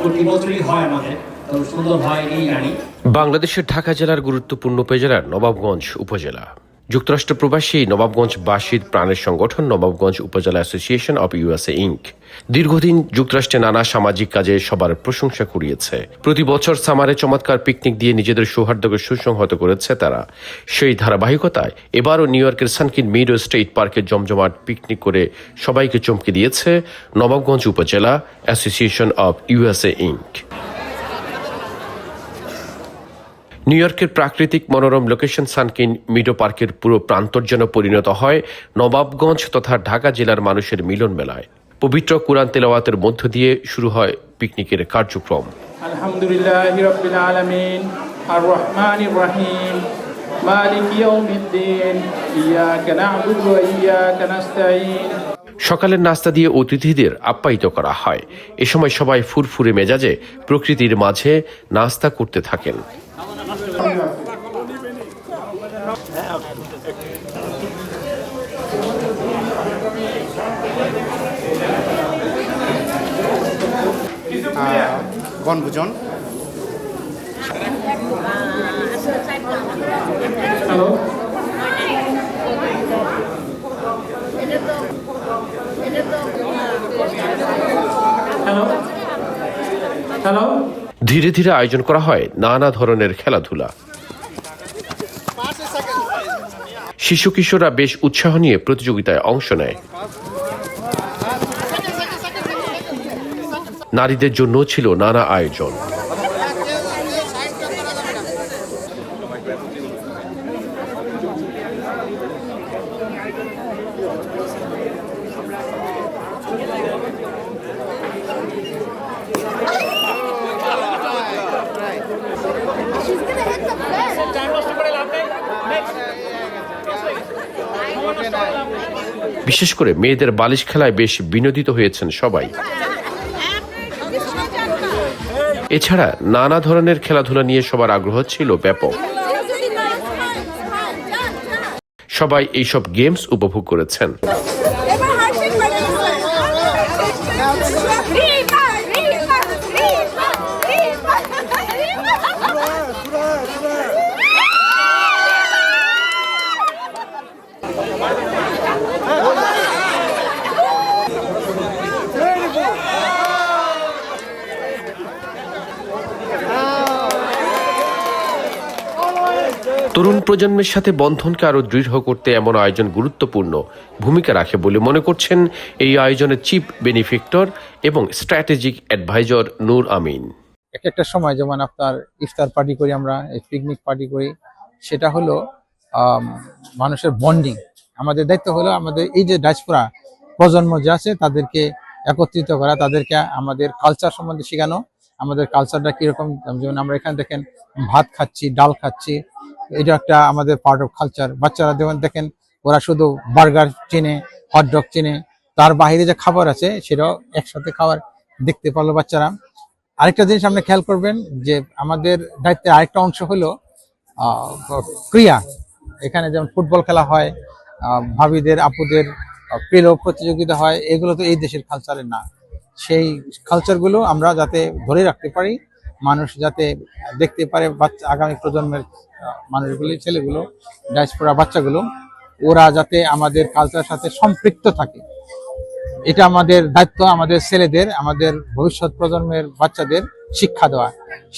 প্রতি বছরই হয় আমাদের, তো সুন্দর হয় এই জানি। বাংলাদেশের ঢাকা জেলার গুরুত্বপূর্ণ উপজেলা নবাবগঞ্জ উপজেলা। যুক্তরাষ্ট্র প্রবাসী নবাবগঞ্জবাসীর প্রাণের সংগঠন নবাবগঞ্জ উপজেলা অ্যাসোসিয়েশন অব ইউএসএ ইনক দীর্ঘদিন যুক্তরাষ্ট্রে নানা সামাজিক কাজে সবার প্রশংসা কুড়িয়েছে। প্রতি বছর সামারে চমৎকার পিকনিক দিয়ে নিজেদের সৌহার্দ্যকে সুসংহত করেছে তারা। সেই ধারাবাহিকতায় এবারও নিউ ইয়র্কের সানকিন মিডো স্টেট পার্কে জমজমাট পিকনিক করে সবাইকে চমকে দিয়েছে নবাবগঞ্জ উপজেলা association of USA Inc. New ইয়র্কের প্রাকৃতিক মনোরম লোকেশন সানকিন মিডো পার্কের পুরো প্রান্তর যেন পরিণত হয় নবাবগঞ্জ তথা ঢাকা জেলার মানুষের মিলন মেলায়। পবিত্র কুরআন তেলাওয়াতের মধ্য দিয়ে শুরু হয় পিকনিকের কার্যক্রম। আলহামদুলিল্লাহি রাব্বিল আলামিন আর রহমানির রহিম মালিকি ইয়াউমিদ্দিন ইয়াকা না'বুদু ওয়া ইয়াকা নাস্তাঈন। সকালের নাস্তা দিয়ে অতিথিদের আপ্যায়িত করা হয়। এ সময় সবাই ফুরফুরে মেজাজে প্রকৃতির মাঝে নাস্তা করতে থাকেন। বনভোজন। Hello hello hello. ধীরে ধীরে আয়োজন করা হয় নানা ধরনের খেলাধুলা। শিশু কিশোররা বেশ উৎসাহ নিয়ে প্রতিযোগিতায় অংশ নেয়। নারীদের জন্য ছিল নানা আয়োজন। বিশেষ করে মেয়েদের বালিশ খেলায় বেশ বিনোদিত হয়েছেন সবাই। এছাড়া নানা ধরনের খেলাধুলা নিয়ে সবার আগ্রহ ছিল ব্যাপক। সবাই এইসব গেমস উপভোগ করেছেন। তরুণ প্রজন্মের সাথে বন্ধনকে আরো দৃঢ় করতে এমন আয়োজন গুরুত্বপূর্ণ ভূমিকা রাখে বলে মনে করছেন এই আয়োজনের চিফ বেনিফিক্টর এবং স্ট্র্যাটেজিক অ্যাডভাইজার নূর আমিন। একটা সময় যেমন আপনার ইফতার পার্টি করি, আমরা পিকনিক পার্টি করি, সেটা হলো মানুষের বন্ডিং। আমাদের দায়িত্ব হলো আমাদের এই যে ডায়াসপোরা প্রজন্ম যে আছে তাদেরকে একত্রিত করা, তাদেরকে আমাদের কালচার সম্বন্ধে শেখানো। আমাদের কালচারটা কিরকম, যেমন আমরা এখানে দেখেন ভাত খাচ্ছি, ডাল খাচ্ছি, এটা একটা আমাদের পার্ট অফ কালচার। বাচ্চারা যেমন দেখেন ওরা শুধু বার্গার চেনে, হটডগ চেনে, তার বাইরে যে খাবার আছে সেটাও একসাথে খাবার দেখতে পারলো বাচ্চারা। আরেকটা জিনিস আপনি খেয়াল করবেন যে আমাদের দায়িত্বের আরেকটা অংশ হলো ক্রীড়া। এখানে যেমন ফুটবল খেলা হয়, ভাবিদের আপুদের পেলো প্রতিযোগিতা হয়, এগুলো তো এই দেশের কালচারের না। সেই কালচারগুলো আমরা যাতে ধরে রাখতে পারি, মানুষ যাতে দেখতে পারে, বাচ্চা আগামী প্রজন্মের মানুষগুলি, ছেলেগুলো, ডায়াসপোরা বাচ্চাগুলো, ওরা যাতে আমাদের কালচারের সাথে সম্পৃক্ত থাকে, এটা আমাদের দায়িত্ব। আমাদের ছেলেদের, আমাদের ভবিষ্যৎ প্রজন্মের বাচ্চাদের শিক্ষা দেওয়া।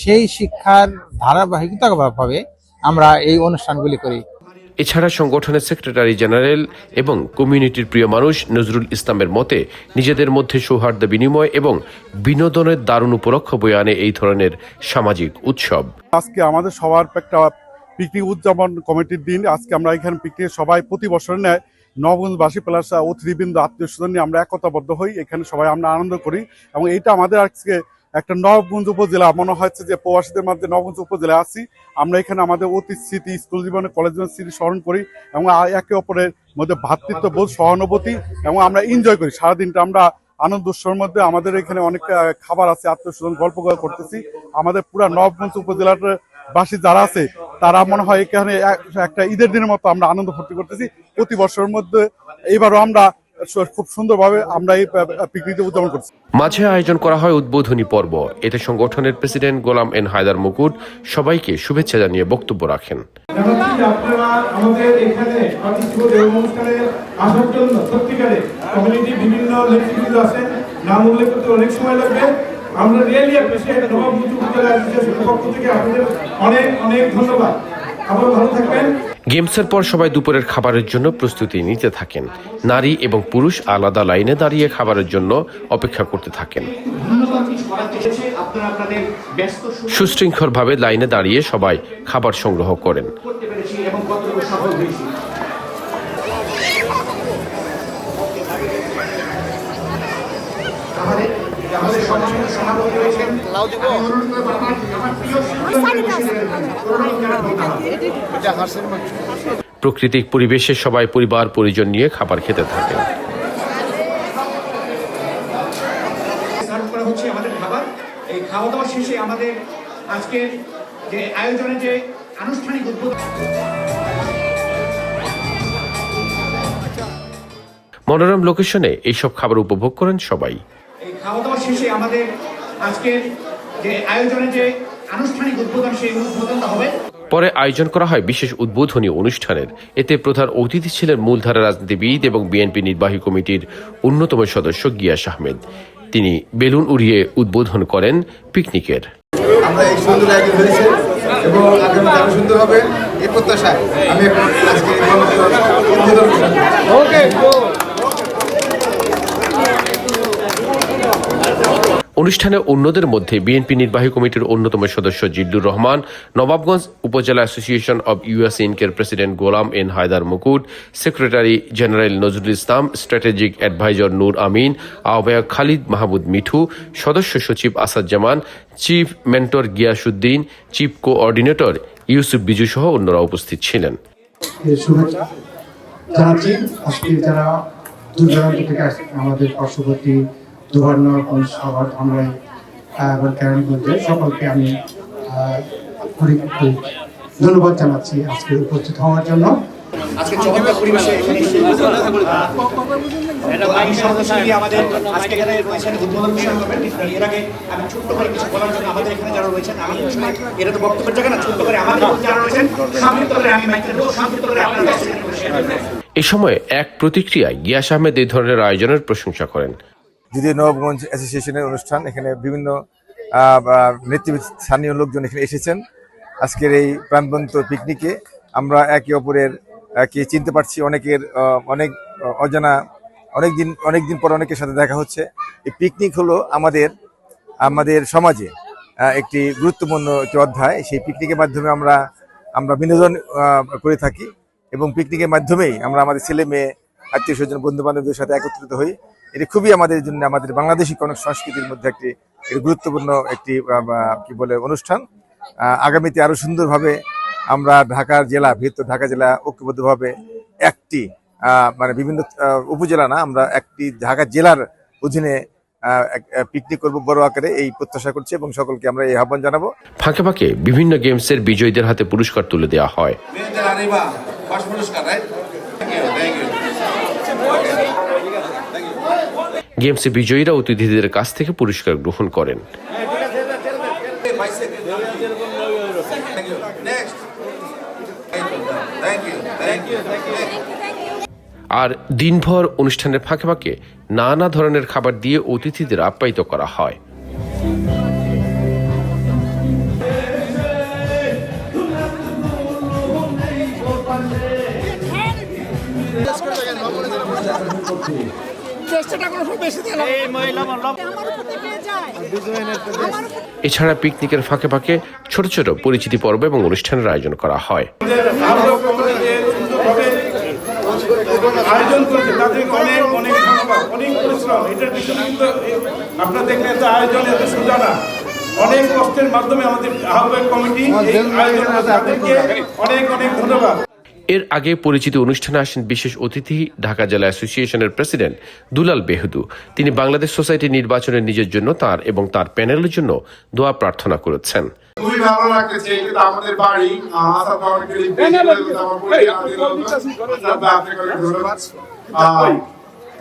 সেই শিক্ষার ধারাবাহিকতা ভাবে আমরা এই অনুষ্ঠানগুলি করি। এছাড়া সংগঠনের সেক্রেটারি জেনারেল এবং কমিউনিটির প্রিয় মানুষ নজরুল ইসলামের মতে নিজেদের মধ্যে সৌহার্দ্য বিনিময় এবং বিনোদনের দারুণ উপলক্ষ বয়ে আনে এই ধরনের সামাজিক উৎসব। আজকে আমাদের সবার একটা পিকনিক উদযাপন কমিটির দিন। আজকে আমরা এখানে পিকনিক সবাই প্রতি বছর নেয় নবগঞ্জবাসী প্লাস অতিথিবৃন্দ আত্মীয় স্বজন নিয়ে আমরা একতাবদ্ধ হই, এখানে সবাই আমরা আনন্দ করি। এবং এইটা আমাদের আজকে একটা নবগঞ্জ উপজেলা মনে হচ্ছে যে প্রবাসীদের মধ্যে নবগঞ্জ উপজেলায় আছি আমরা। এখানে আমাদের অতীত স্মৃতি, স্কুল জীবনে, কলেজ জীবনের স্মৃতি স্মরণ করি এবং একে অপরের মধ্যে ভ্রাতৃত্ববোধ, সহানুভূতি এবং আমরা এনজয় করি। সারাদিনটা আমরা আনন্দ উৎসবের মধ্যে। আমাদের এখানে অনেক খাবার আছে, আত্মীয় স্বজন গল্প করতেছি। আমাদের পুরা নবগঞ্জ উপজেলার বাসী যারা আছে তারা মনে হয় এখানে একটা ঈদের দিনের মতো আমরা আনন্দ ফুর্তি করতেছি প্রতি বছরের মধ্যে। এবারও আমরা খুব সুন্দরভাবে আমরা এই পিকনিকটা উদযাপন করছি। মাঝে আয়োজন করা হয় উদ্বোধনী পর্ব। এতে সংগঠনের প্রেসিডেন্ট গোলাম এন হায়দার মুকুট সবাইকে শুভেচ্ছা জানিয়ে বক্তব্য রাখেন। আপনারা আমাদের এখানে অনুষ্ঠানে আসার জন্য সত্যিকারে কমিউনিটি বিভিন্ন নেতৃবৃন্দ আছেন, নাম উল্লেখ করতে অনেক সময় লাগবে। আমরা রিয়েলি অ্যাপ্রিশিয়েট নবাবগঞ্জ উপজেলা অ্যাসোসিয়েশনের পক্ষ থেকে আপনাদের অনেক অনেক ধন্যবাদ। আবার ভালো থাকবেন। গেমসের পর সবাই দুপুরের খাবারের জন্য প্রস্তুতি নিতে থাকেন। নারী এবং পুরুষ আলাদা লাইনে দাঁড়িয়ে খাবারের জন্য অপেক্ষা করতে থাকেন। সুশৃঙ্খলভাবে লাইনে দাঁড়িয়ে সবাই খাবার সংগ্রহ করেন। প্রাকৃতিক পরিবেশে সবাই পরিবার পরিজন নিয়ে খাবার খেতে থাকেন। আমাদের খাবার, এই খাওয়া দাওয়া শেষে আমাদের আজকের যে আয়োজনে যে আনুষ্ঠানিক উদ্বোধন। মনোরম লোকেশনে এইসব খাবার উপভোগ করেন সবাই। এই খাওয়া দাওয়া শেষে আমাদের আজকের যে আয়োজনে যে আনুষ্ঠানিক উদ্বোধন, সেই উদ্বোধনটা হবে। পরে আয়োজন করা হয় বিশেষ উদ্বোধনী অনুষ্ঠানের। এতে প্রধান অতিথি ছিলেন মূলধারা রাজনীতিবিদ এবং বিএনপি নির্বাহী কমিটির অন্যতম সদস্য গিয়াস আহমেদ। তিনি বেলুন উড়িয়ে উদ্বোধন করেন পিকনিকের। আমরা এই সুন্দর আয়োজন করেছি এবং আগামী আরো সুন্দর হবে এই প্রত্যাশায় আমি এখন আজকে উদ্বোধন অনুষ্ঠানে অন্যদের মধ্যে বিএনপি নির্বাহী কমিটির অন্যতম সদস্য জিল্লুর রহমান, নবাবগঞ্জ উপজেলা অ্যাসোসিয়েশন অব ইউএসএ ইনকের president Golam N Haider Mukut, secretary general Nazrul Islam, strategic adviser Nur Amin, আহ্বায়ক খালিদ মাহমুদ মিঠু, সদস্য সচিব Asad Zaman, chief mentor Giasuddin, chief coordinator Yusuf Biju সহ অন্যরা উপস্থিত ছিলেন। শুভেচ্ছা জানাচ্ছি আজকে যারা দূর দূরান্ত থেকে আসছে, আমাদের পার্শ্ববর্তী দুর্গানগঞ্জ সবার ধামরাই এবং কেরানীগঞ্জের সকলকে আমি ধন্যবাদ জানাচ্ছি আজকে উপস্থিত হওয়ার জন্য। আজকে চমৎকার পরিবেশে আমাদের আজকে যারা রয়েছেন উদ্বোধন করবেন, এর আগে আমি ছোট্ট করে কিছু বলার জন্য আমাদের এখানে যারা রয়েছেন, আমি এটা তো বক্তব্যের জায়গা না, ছোট্ট করে আমাদের যারা রয়েছেন সংক্ষিপ্ত করে আমি মাইকে দেবো, সংক্ষিপ্ত করে আপনার কাছে। এই সময় এক প্রতিক্রিয়ায় গিয়াস আহমেদ এই ধরনের আয়োজনের প্রশংসা করেন। যদিও নবাবগঞ্জ অ্যাসোসিয়েশনের অনুষ্ঠান, এখানে বিভিন্ন নেতৃবৃন্দ, স্থানীয় লোকজন এখানে এসেছেন। আজকের এই প্রাণবন্ত পিকনিকে আমরা একে অপরের কে চিনতে পারছি। অনেকের অনেক অজানা, অনেকদিন পর অনেকের সাথে দেখা হচ্ছে। এই পিকনিক হলো আমাদের সমাজে একটি গুরুত্বপূর্ণ একটি অধ্যায়। সেই পিকনিকের মাধ্যমে আমরা বিনোদন করে থাকি এবং পিকনিকের মাধ্যমেই আমরা আমাদের ছেলে মেয়ে, আত্মীয় স্বজন, বন্ধু বান্ধবদের সাথে একত্রিত হই। এটি খুবই আমাদের জন্য, আমাদের বাংলাদেশি কোনো সংস্কৃতির মধ্যে একটি গুরুত্বপূর্ণ একটি অনুষ্ঠান। আগামীতে আরো সুন্দরভাবে আমরা বৃহত্তর ঢাকা জেলা ঐক্যবদ্ধভাবে একটি বিভিন্ন উপজেলা না, আমরা একটি ঢাকা জেলার অধীনে পিকনিক করব বড় আকারে, এই প্রত্যাশা করছি এবং সকলকে আমরা এই আহ্বান জানাবো। ফাঁকে ফাঁকে বিভিন্ন গেমসের বিজয়ীদের হাতে পুরস্কার তুলে দেওয়া হয়। গেমসে বিজয়ীরা অতিথিদের কাছ থেকে পুরস্কার গ্রহণ করেন। আর দিনভর অনুষ্ঠানের ফাঁকে ফাঁকে নানা ধরনের খাবার দিয়ে অতিথিদের আপ্যায়িত করা হয়। এছাড়া পিকনিকের ফাঁকে ফাঁকে ছোট ছোট পরিচিতি পর্ব এবং অনুষ্ঠানের আয়োজন করা হয়। আয়োজন করেছে তাদের অনেক অনেক ধন্যবাদ, অনেক পরিশ্রম। এটার পিছনে কিন্তু আপনারা দেখলেন এত আয়োজন, এত সোজা না, অনেক কষ্টের মাধ্যমে আমাদের আহ্বায়ক কমিটি এই আয়োজন, তাদেরকে অনেক অনেক ধন্যবাদ। এর আগে পরিচিত অনুষ্ঠানে আসেন বিশেষ অতিথি ঢাকা জেলা অ্যাসোসিয়েশনের প্রেসিডেন্ট দুলাল বেহুদু। তিনি বাংলাদেশ সোসাইটি নির্বাচনে নিজের জন্য, তার এবং তার প্যানেলের জন্য দোয়া প্রার্থনা করেছেন। খুবই ভালো লাগতেছে, এটা আমাদের বাড়ি।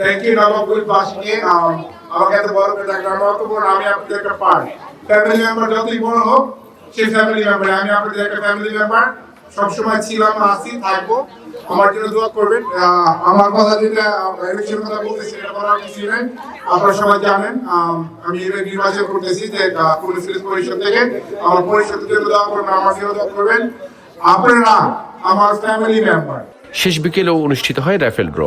থ্যাংক ইউ নবাবগঞ্জবাসীকে আমাকে এত বড় করে ডাকলাম। আমার অত বড়, আমি আপনাদের একটা পার্ট। ফ্যামিলি মেম্বার যতই বড় হোক, সেই ফ্যামিলি মেম্বার, আমি আপনাদের একটা ফ্যামিলি মেম্বার, সবসময় ছিলাম, আছি, থাকবো। আমার জন্য দোয়া করবেন। আমার কথা যেটা ইলেকশনের কথা বলতেছি, এটা বলার কিছু নেই, আপনারা সবাই জানেন। আমি এবার নির্বাচন করতেছি যে পুলিশ পরিষদ থেকে, আমার পরিষদের জন্য দোয়া করবেন, আমার জন্য দোয়া করবেন। আপনারা আমার ফ্যামিলি মেম্বার। শেষ বিকেলেও অনুষ্ঠিত হয় রাইফেল ড্র।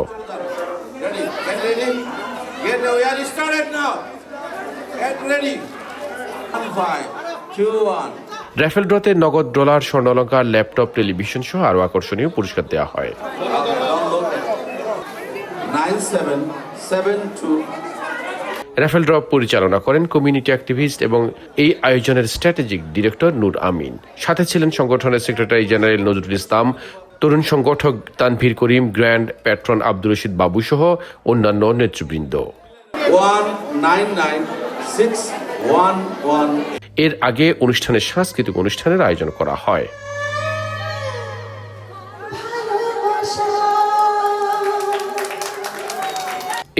রাইফেল ড্রতে নগদ ডলার, স্বর্ণালঙ্কার, ল্যাপটপ, টেলিভিশন সহ আরও আকর্ষণীয় পুরস্কার দেওয়া হয়। রাইফেল ড্র পরিচালনা করেন কমিউনিটি অ্যাক্টিভিস্ট এবং এই আয়োজনের স্ট্র্যাটেজিক ডিরেক্টর নূর আমিন। সাথে ছিলেন সংগঠনের সেক্রেটারি জেনারেল নজরুল ইসলাম, তরুণ সংগঠক তানভীর করিম, গ্র্যান্ড প্যাট্রন আব্দুর রশিদ বাবু সহ অন্যান্য নেতৃবৃন্দ। এর আগে অনুষ্ঠানে সাংস্কৃতিক অনুষ্ঠানের আয়োজন করা হয়।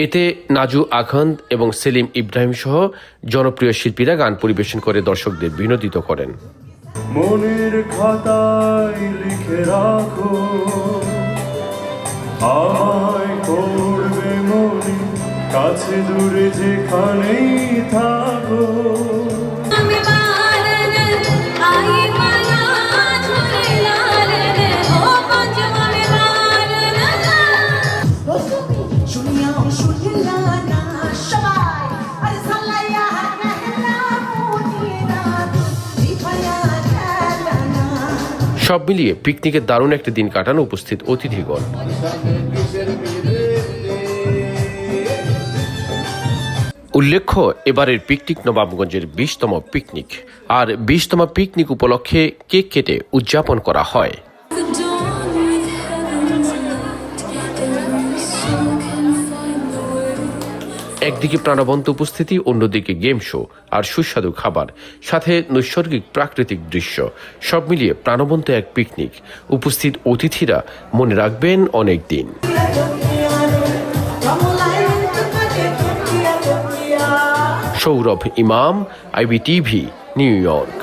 এতে নাজু আখান্দ এবং সেলিম ইব্রাহিম সহ জনপ্রিয় শিল্পীরা গান পরিবেশন করে দর্শকদের বিনোদিত করেন। মনের খাতায় লিখে রাখো, আমায় করবে মনে, কাছে দূরে যেখানেই থাকো। সব মিলিয়ে পিকনিকের দারুণ একটি দিন কাটানো উপস্থিত অতিথিগণ। উল্লেখ্য, এবারের পিকনিক নবাবগঞ্জের 20তম পিকনিক। আর 20তম পিকনিক উপলক্ষে কেক কেটে উদযাপন করা হয়। একদিকে প্রাণবন্ত উপস্থিতি, অন্যদিকে গেম শো আর সুস্বাদু খাবার, সাথে নৈসর্গিক প্রাকৃতিক দৃশ্য, সব মিলিয়ে প্রাণবন্ত এক পিকনিক। উপস্থিত অতিথিরা মনে রাখবেন অনেক দিন। সৌরভ ইমাম, IBTV, নিউ ইয়র্ক।